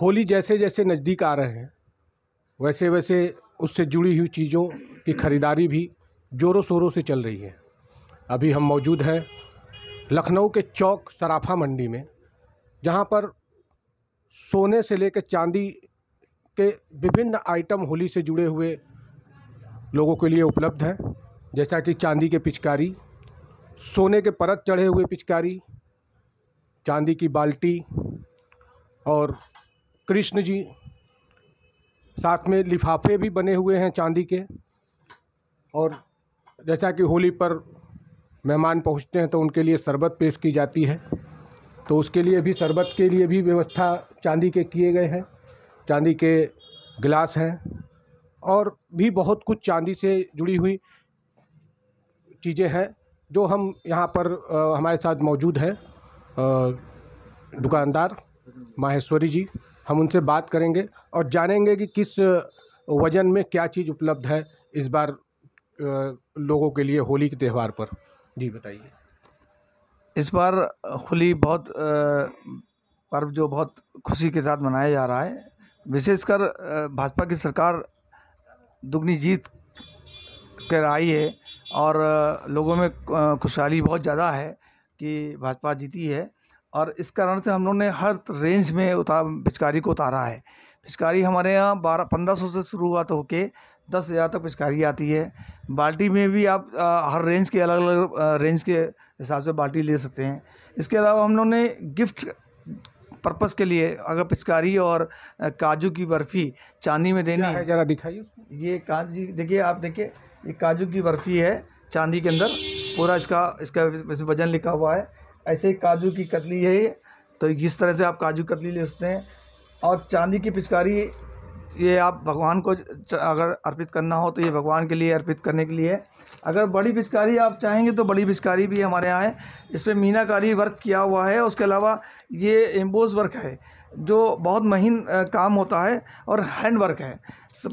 होली जैसे जैसे नज़दीक आ रहे हैं वैसे वैसे उससे जुड़ी हुई चीज़ों की खरीदारी भी ज़ोरों शोरों से चल रही है। अभी हम मौजूद हैं लखनऊ के चौक सराफा मंडी में, जहां पर सोने से लेकर चांदी के विभिन्न आइटम होली से जुड़े हुए लोगों के लिए उपलब्ध है। जैसा कि चांदी के पिचकारी, सोने के परत चढ़े हुए पिचकारी, चांदी की बाल्टी और कृष्ण जी, साथ में लिफाफे भी बने हुए हैं चांदी के। और जैसा कि होली पर मेहमान पहुंचते हैं तो उनके लिए शरबत पेश की जाती है, तो उसके लिए भी शरबत के लिए भी व्यवस्था चांदी के किए गए हैं। चांदी के गिलास हैं और भी बहुत कुछ चांदी से जुड़ी हुई चीज़ें हैं जो हम यहाँ पर हमारे साथ मौजूद हैं दुकानदार माहेश्वरी जी। हम उनसे बात करेंगे और जानेंगे कि किस वजन में क्या चीज़ उपलब्ध है इस बार लोगों के लिए होली के त्यौहार पर। जी बताइए। इस बार होली बहुत पर्व जो बहुत खुशी के साथ मनाया जा रहा है। विशेषकर भाजपा की सरकार दुगनी जीत कर आई है और लोगों में खुशहाली बहुत ज़्यादा है कि भाजपा जीती है। और इस कारण से हम लोगों ने हर रेंज में पिचकारी को उतारा है। पिचकारी हमारे यहाँ 1500 से शुरुआत होके 10,000 तक पिचकारी आती है। बाल्टी में भी आप हर रेंज के अलग अलग रेंज के हिसाब से बाल्टी ले सकते हैं। इसके अलावा हम लोगों ने गिफ्ट पर्पस के लिए अगर पिचकारी और काजू की बर्फ़ी चांदी में देनी है, ज़रा दिखाइए। ये काजू देखिए, आप देखिए, ये काजू की बर्फ़ी है चांदी के अंदर, पूरा इसका वजन लिखा हुआ है। ऐसे काजू की कतली है ये, तो इस तरह से आप काजू कतली ले सकते हैं। और चांदी की पिचकारी ये आप भगवान को अगर अर्पित करना हो तो ये भगवान के लिए अर्पित करने के लिए है। अगर बड़ी पिचकारी आप चाहेंगे तो बड़ी पिचकारी भी हमारे यहाँ है। इस पर मीनाकारी वर्क किया हुआ है। उसके अलावा ये एम्बोस वर्क है जो बहुत महीन काम होता है और हैंड वर्क है।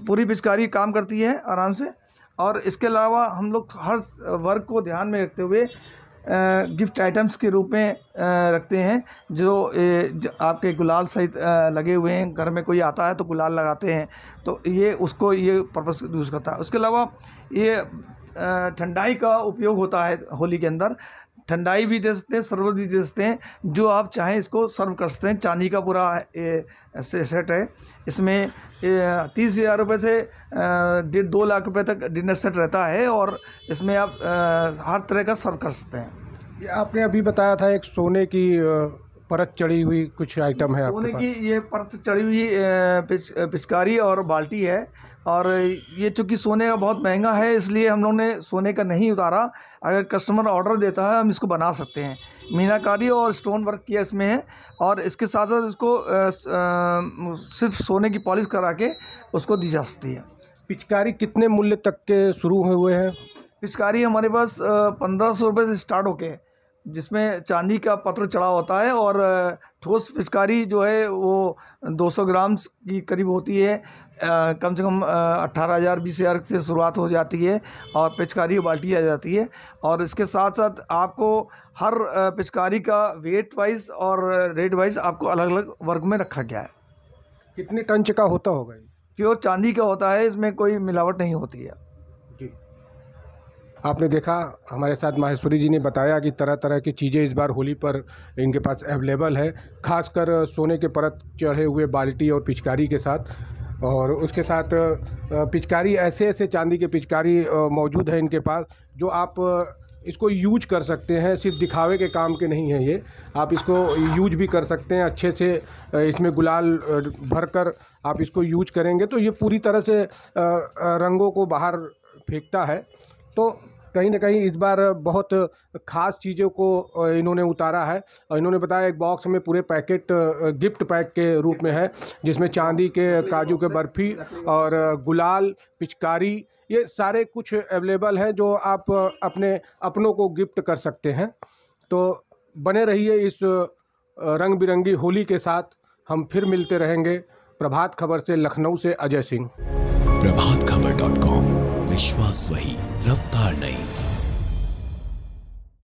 पूरी पिचकारी काम करती है आराम से। और इसके अलावा हम लोग हर वर्क को ध्यान में रखते हुए गिफ्ट आइटम्स के रूप में रखते हैं जो आपके गुलाल सहित लगे हुए हैं। घर में कोई आता है तो गुलाल लगाते हैं, तो ये उसको ये पर्पस यूज़ करता है। उसके अलावा ये ठंडाई का उपयोग होता है होली के अंदर। ठंडाई भी दे सकते हैं, शरबत भी दे सकते हैं, जो आप चाहें इसको सर्व कर सकते हैं। चांदी का पूरा सेट है। इसमें 30,000 रुपये से 1.5-2 लाख रुपए तक डिनर सेट रहता है और इसमें आप हर तरह का सर्व कर सकते हैं। ये आपने अभी बताया था एक सोने की परत चढ़ी हुई कुछ आइटम है सोने की ये परत चढ़ी हुई पिचकारी और बाल्टी है। और ये चूँकि सोने का बहुत महंगा है इसलिए हम लोगों ने सोने का नहीं उतारा। अगर कस्टमर ऑर्डर देता है हम इसको बना सकते हैं। मीनाकारी और स्टोन वर्क किया इसमें है और इसके साथ साथ इसको सिर्फ सोने की पॉलिश करा के उसको दी जा सकती है। पिचकारी कितने मूल्य तक के शुरू हुए हैं? पिचकारी हमारे पास 1500 रुपये से स्टार्ट होके, जिसमें चांदी का पत्र चढ़ा होता है। और ठोस पिचकारी जो है वो 200 ग्राम की करीब होती है। कम से कम 18,000 20,000 से शुरुआत हो जाती है और पिचकारी बाल्टी आ जाती है। और इसके साथ साथ आपको हर पिचकारी का वेट वाइज और रेट वाइज आपको अलग अलग वर्ग में रखा गया है। कितने टंच का होता होगा? प्योर चांदी का होता है, इसमें कोई मिलावट नहीं होती है। जी, आपने देखा हमारे साथ माहेश्वरी जी ने बताया कि तरह तरह की चीज़ें इस बार होली पर इनके पास अवेलेबल है, खासकर सोने के परत चढ़े हुए बाल्टी और पिचकारी के साथ। और उसके साथ पिचकारी ऐसे ऐसे चांदी के पिचकारी मौजूद है इनके पास जो आप इसको यूज कर सकते हैं। सिर्फ दिखावे के काम के नहीं है ये, आप इसको यूज भी कर सकते हैं। अच्छे से इसमें गुलाल भरकर आप इसको यूज करेंगे तो ये पूरी तरह से रंगों को बाहर फेंकता है। तो कहीं ना कहीं इस बार बहुत ख़ास चीज़ों को इन्होंने उतारा है। और इन्होंने बताया एक बॉक्स में पूरे पैकेट गिफ्ट पैक के रूप में है, जिसमें चांदी के काजू के बर्फ़ी और गुलाल, पिचकारी, ये सारे कुछ अवेलेबल है जो आप अपने अपनों को गिफ्ट कर सकते हैं। तो बने रहिए इस रंग बिरंगी होली के साथ। हम फिर मिलते रहेंगे। प्रभात खबर से लखनऊ से अजय सिंह। प्रभातखबर.com, विश्वास वही, रफ्तार नहीं।